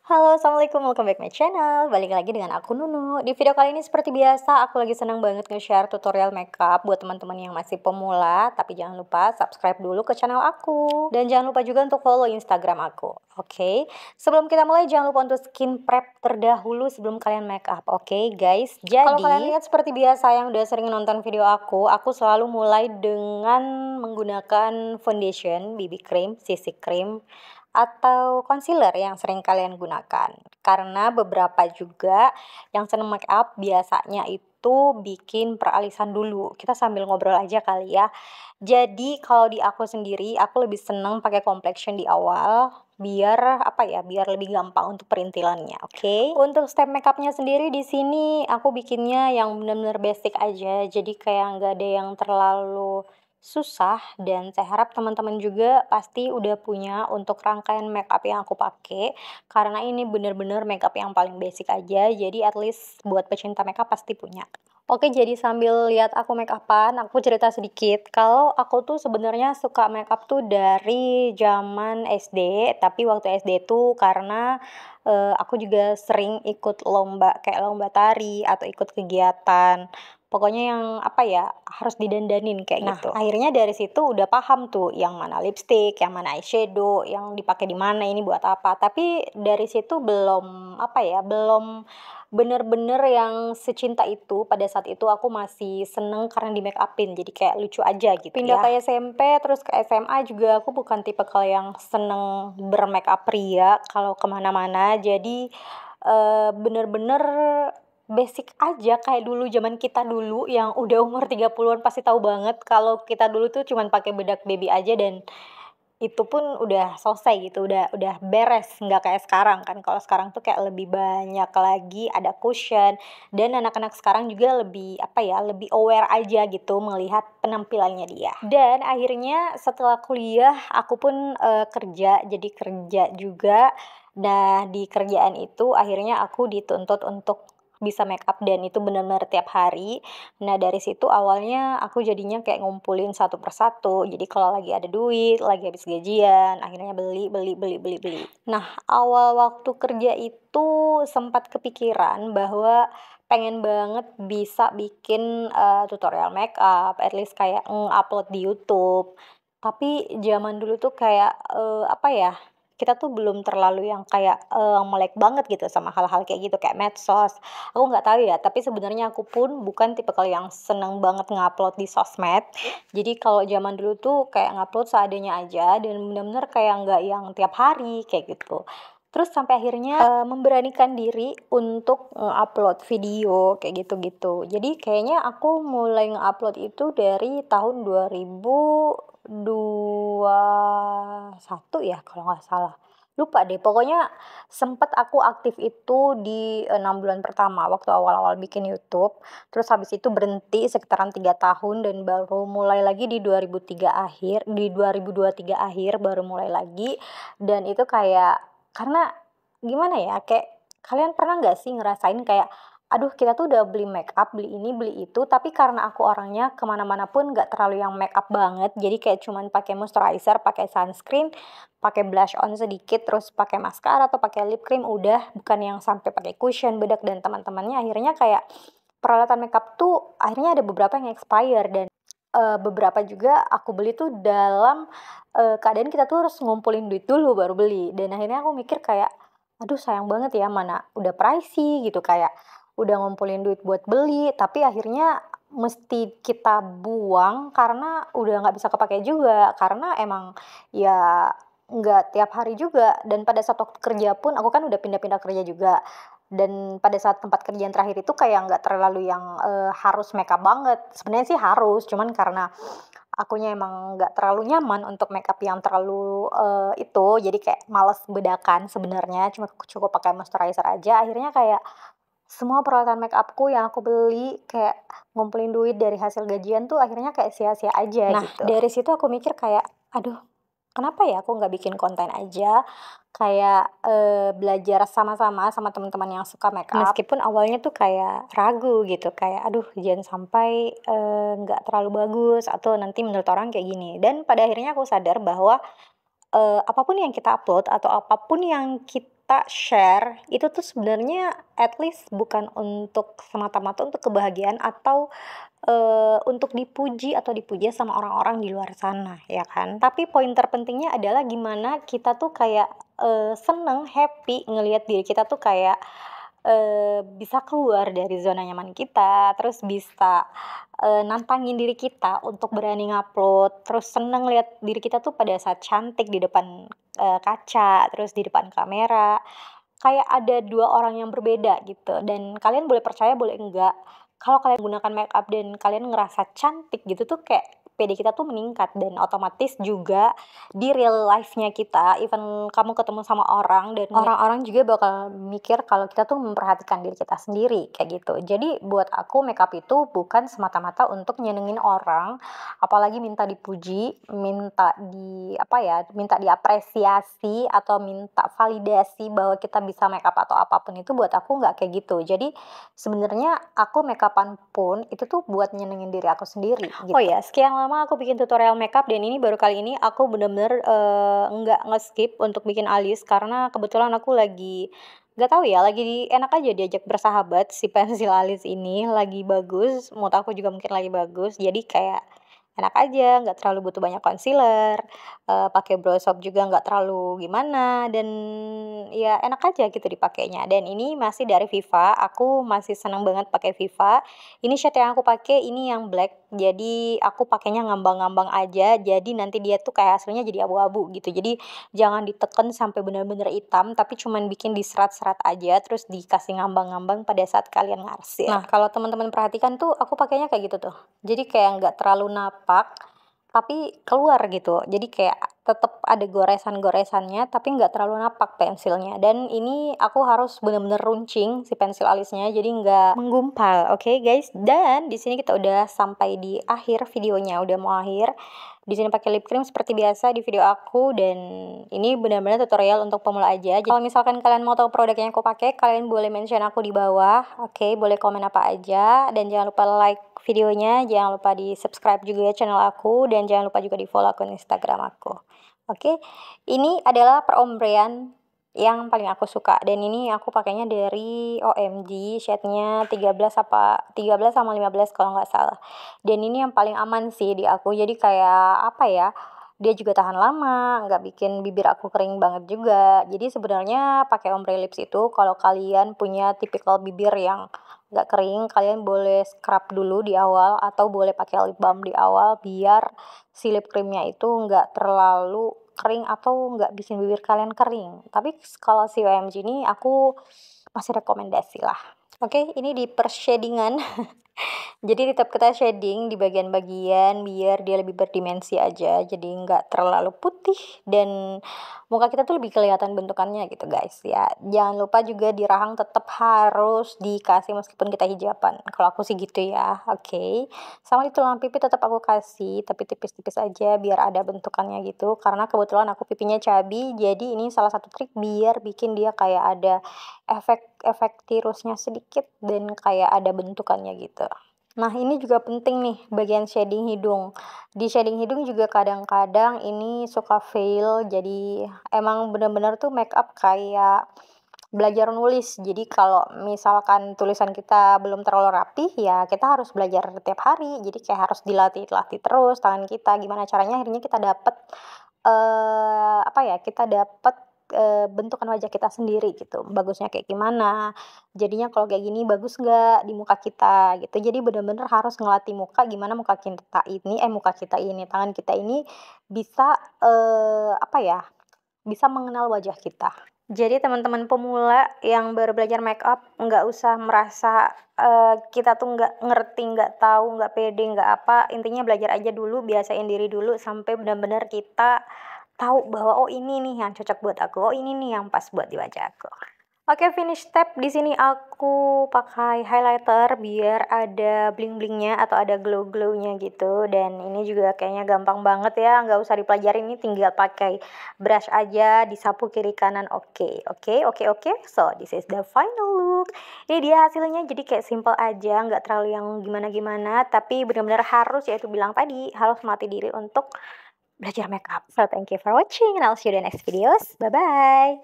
Halo, assalamualaikum, welcome back my channel. Balik lagi dengan aku Nunu. Di video kali ini seperti biasa, aku lagi senang banget nge-share tutorial makeup buat teman-teman yang masih pemula. Tapi jangan lupa subscribe dulu ke channel aku. Dan jangan lupa juga untuk follow Instagram aku. Oke, sebelum kita mulai jangan lupa untuk skin prep terdahulu sebelum kalian makeup. Oke, guys. Jadi, kalau kalian lihat seperti biasa yang udah sering nonton video aku selalu mulai dengan menggunakan foundation, BB cream, CC cream, atau concealer yang sering kalian gunakan. Karena beberapa juga yang seneng make up biasanya itu bikin peralisan dulu. Kita sambil ngobrol aja kali ya. Jadi kalau di aku sendiri, aku lebih seneng pakai complexion di awal biar biar lebih gampang untuk perintilannya, oke? Untuk step makeupnya sendiri di sini aku bikinnya yang benar-benar basic aja. Jadi kayak nggak ada yang terlalu susah, dan saya harap teman-teman juga pasti udah punya untuk rangkaian makeup yang aku pakai, karena ini bener-bener makeup yang paling basic aja, jadi at least buat pecinta makeup pasti punya. Oke, jadi sambil lihat aku makeupan, aku cerita sedikit kalau aku tuh sebenarnya suka makeup tuh dari zaman SD, tapi waktu SD tuh karena aku juga sering ikut lomba kayak lomba tari atau ikut kegiatan. Pokoknya yang harus didandanin kayak gitu. Akhirnya dari situ udah paham tuh yang mana lipstick, yang mana eyeshadow, yang dipakai di mana, ini buat apa. Tapi dari situ belum bener-bener yang secinta itu. Pada saat itu aku masih seneng karena di make upin, jadi kayak lucu aja gitu. Pindah ke SMP terus ke SMA juga aku bukan tipe kalau yang seneng bermake up pria kalau kemana-mana. Jadi bener-bener basic aja kayak dulu, zaman kita dulu yang udah umur 30-an pasti tahu banget kalau kita dulu tuh cuman pakai bedak baby aja, dan itu pun udah selesai gitu, udah beres, nggak kayak sekarang kan. Kalau sekarang tuh kayak lebih banyak lagi, ada cushion, dan anak-anak sekarang juga lebih lebih aware aja gitu melihat penampilannya dia. Dan akhirnya setelah kuliah aku pun kerja, jadi kerja juga. Nah, di kerjaan itu akhirnya aku dituntut untuk bisa make up, dan itu benar-benar tiap hari. Nah, dari situ awalnya aku jadinya kayak ngumpulin satu persatu. Jadi kalau lagi ada duit, lagi habis gajian, akhirnya beli. Nah, awal waktu kerja itu sempat kepikiran bahwa pengen banget bisa bikin tutorial makeup, at least kayak upload di YouTube. Tapi zaman dulu tuh kayak kita tuh belum terlalu yang kayak melek banget gitu sama hal-hal kayak gitu kayak medsos. Aku nggak tahu ya, tapi sebenarnya aku pun bukan tipe kalau yang seneng banget ngupload di sosmed. Jadi kalau zaman dulu tuh kayak ngupload seadanya aja, dan bener-bener kayak nggak yang tiap hari kayak gitu. Terus sampai akhirnya memberanikan diri untuk upload video kayak gitu-gitu. Jadi kayaknya aku mulai nge-upload itu dari tahun 2021 ya kalau nggak salah. Lupa deh, pokoknya sempet aku aktif itu di 6 bulan pertama waktu awal-awal bikin YouTube. Terus habis itu berhenti sekitaran 3 tahun, dan baru mulai lagi di 2023 akhir baru mulai lagi. Dan itu kayak, karena gimana ya, kayak kalian pernah nggak sih ngerasain kayak aduh, kita tuh udah beli make up, beli ini, beli itu, tapi karena aku orangnya kemana-mana pun nggak terlalu yang make up banget, jadi kayak cuman pakai moisturizer, pakai sunscreen, pakai blush on sedikit, terus pakai maskara atau pakai lip cream, udah, bukan yang sampai pakai cushion, bedak, dan teman-temannya. Akhirnya kayak peralatan makeup tuh akhirnya ada beberapa yang expire, dan beberapa juga aku beli tuh dalam keadaan kita tuh harus ngumpulin duit dulu baru beli. Dan akhirnya aku mikir kayak aduh, sayang banget ya, mana udah pricey gitu, kayak udah ngumpulin duit buat beli, tapi akhirnya mesti kita buang karena udah nggak bisa kepakai juga, karena emang ya nggak tiap hari juga. Dan pada saat waktu kerja pun aku kan udah pindah-pindah kerja juga, dan pada saat tempat kerja yang terakhir itu kayak nggak terlalu yang harus makeup banget. Sebenarnya sih harus, cuman karena akunya emang nggak terlalu nyaman untuk makeup yang terlalu itu, jadi kayak males bedakan sebenarnya, cuma cukup pakai moisturizer aja. Akhirnya kayak semua peralatan makeupku yang aku beli kayak ngumpulin duit dari hasil gajian tuh akhirnya kayak sia-sia aja. Nah, gitu. Dari situ aku mikir kayak aduh, kenapa ya aku nggak bikin konten aja, kayak belajar sama-sama sama teman-teman yang suka makeup. Meskipun awalnya tuh kayak ragu gitu, kayak aduh jangan sampai nggak terlalu bagus atau nanti menurut orang kayak gini. Dan pada akhirnya aku sadar bahwa apapun yang kita upload atau apapun yang kita kita share itu tuh sebenarnya at least bukan untuk semata-mata untuk kebahagiaan atau untuk dipuji atau dipuja sama orang-orang di luar sana, ya kan. Tapi poin terpentingnya adalah gimana kita tuh kayak, seneng, happy ngelihat diri kita tuh kayak, bisa keluar dari zona nyaman kita, terus bisa, nantangin diri kita untuk berani ngupload, terus seneng lihat diri kita tuh pada saat cantik di depan, kaca, terus di depan kamera. Kayak ada 2 orang yang berbeda gitu dan kalian boleh percaya boleh enggak, kalau kalian gunakan make up dan kalian ngerasa cantik gitu tuh kayak PD kita tuh meningkat dan otomatis juga di real life-nya kita even kamu ketemu sama orang dan orang-orang juga bakal mikir kalau kita tuh memperhatikan diri kita sendiri kayak gitu. Jadi buat aku make up itu bukan semata-mata untuk nyenengin orang, apalagi minta dipuji, minta minta diapresiasi atau minta validasi bahwa kita bisa make up atau apapun itu buat aku nggak kayak gitu. Jadi sebenarnya aku make up-an pun itu tuh buat nyenengin diri aku sendiri gitu. Oh ya, sekian lama aku bikin tutorial makeup dan ini baru kali ini aku bener-bener, nggak nge-skip untuk bikin alis karena kebetulan aku lagi nggak tahu ya, lagi enak aja diajak bersahabat si pensil alis ini, lagi bagus, menurut aku juga mungkin lagi bagus, jadi kayak enak aja, nggak terlalu butuh banyak concealer, pakai brow shop juga nggak terlalu gimana dan ya enak aja gitu dipakainya. Dan ini masih dari Viva, aku masih senang banget pakai Viva. Ini shade yang aku pakai ini yang black, jadi aku pakainya ngambang-ngambang aja, jadi nanti dia tuh kayak hasilnya jadi abu-abu gitu. Jadi jangan diteken sampai benar-benar hitam, tapi cuman bikin diserat-serat aja, terus dikasih ngambang-ngambang pada saat kalian ngarsir. Nah, kalau teman-teman perhatikan tuh aku pakainya kayak gitu tuh. Jadi kayak nggak terlalu napak, tapi keluar gitu. Jadi kayak tetap ada goresan-goresannya, tapi nggak terlalu napak pensilnya. Dan ini aku harus bener-bener runcing si pensil alisnya, jadi nggak menggumpal. Oke, guys. Dan di sini kita udah sampai di akhir videonya, udah mau akhir. Di sini pakai lip cream seperti biasa di video aku dan ini benar-benar tutorial untuk pemula aja. Jadi kalau misalkan kalian mau tahu produk yang aku pakai, kalian boleh mention aku di bawah. Oke, boleh komen apa aja dan jangan lupa like videonya, jangan lupa di subscribe juga ya channel aku dan jangan lupa juga di follow akun Instagram aku. Oke, ini adalah perombrean yang paling aku suka dan ini aku pakainya dari OMG, shade-nya 13 sama 15 kalau nggak salah. Dan ini yang paling aman sih di aku, jadi kayak apa ya, dia juga tahan lama, nggak bikin bibir aku kering banget juga. Jadi sebenarnya pakai ombre lips itu kalau kalian punya tipikal bibir yang nggak kering, kalian boleh scrub dulu di awal atau boleh pakai lip balm di awal biar si lip creamnya itu nggak terlalu kering atau nggak bikin bibir kalian kering. Tapi kalau si OMG ini aku masih rekomendasi lah. Oke, ini di pershadingan. Jadi tetap kita shading di bagian-bagian biar dia lebih berdimensi aja. Jadi nggak terlalu putih dan muka kita tuh lebih kelihatan bentukannya gitu guys ya. Jangan lupa juga di rahang tetap harus dikasih meskipun kita hijaban. Kalau aku sih gitu ya. Oke. Sama di tulang pipi tetap aku kasih tapi tipis-tipis aja biar ada bentukannya gitu. Karena kebetulan aku pipinya cabi jadi ini salah satu trik biar bikin dia kayak ada efek tirusnya sedikit dan kayak ada bentukannya gitu. Nah, ini juga penting nih bagian shading hidung. Di shading hidung juga kadang-kadang ini suka fail, jadi emang bener-bener tuh make up kayak belajar nulis. Jadi kalau misalkan tulisan kita belum terlalu rapi, ya kita harus belajar tiap hari. Jadi kayak harus dilatih-latih terus tangan kita. Gimana caranya akhirnya kita dapat kita dapat bentukan wajah kita sendiri gitu. Bagusnya kayak gimana? Jadinya kalau kayak gini bagus nggak di muka kita gitu. Jadi bener-bener harus ngelatih muka gimana muka kita ini, tangan kita ini bisa, bisa mengenal wajah kita. Jadi teman-teman pemula yang baru belajar make up nggak usah merasa, kita tuh nggak ngerti, nggak tahu, nggak pede, nggak apa, intinya belajar aja dulu, biasain diri dulu sampai benar-benar kita tahu bahwa, "Oh ini nih yang cocok buat aku, oh ini nih yang pas buat di wajah aku." Oke, finish step di sini aku pakai highlighter biar ada bling-blingnya atau ada glow-glownya gitu. Dan ini juga kayaknya gampang banget ya, nggak usah dipelajarin, ini tinggal pakai brush aja, disapu kiri kanan. Oke, oke, oke, oke. So, this is the final look. Ini dia hasilnya, jadi kayak simple aja, nggak terlalu yang gimana-gimana. Tapi benar-benar harus, yaitu bilang tadi, harus melatih diri untuk belajar makeup. So, thank you for watching and I'll see you in the next videos. Bye-bye.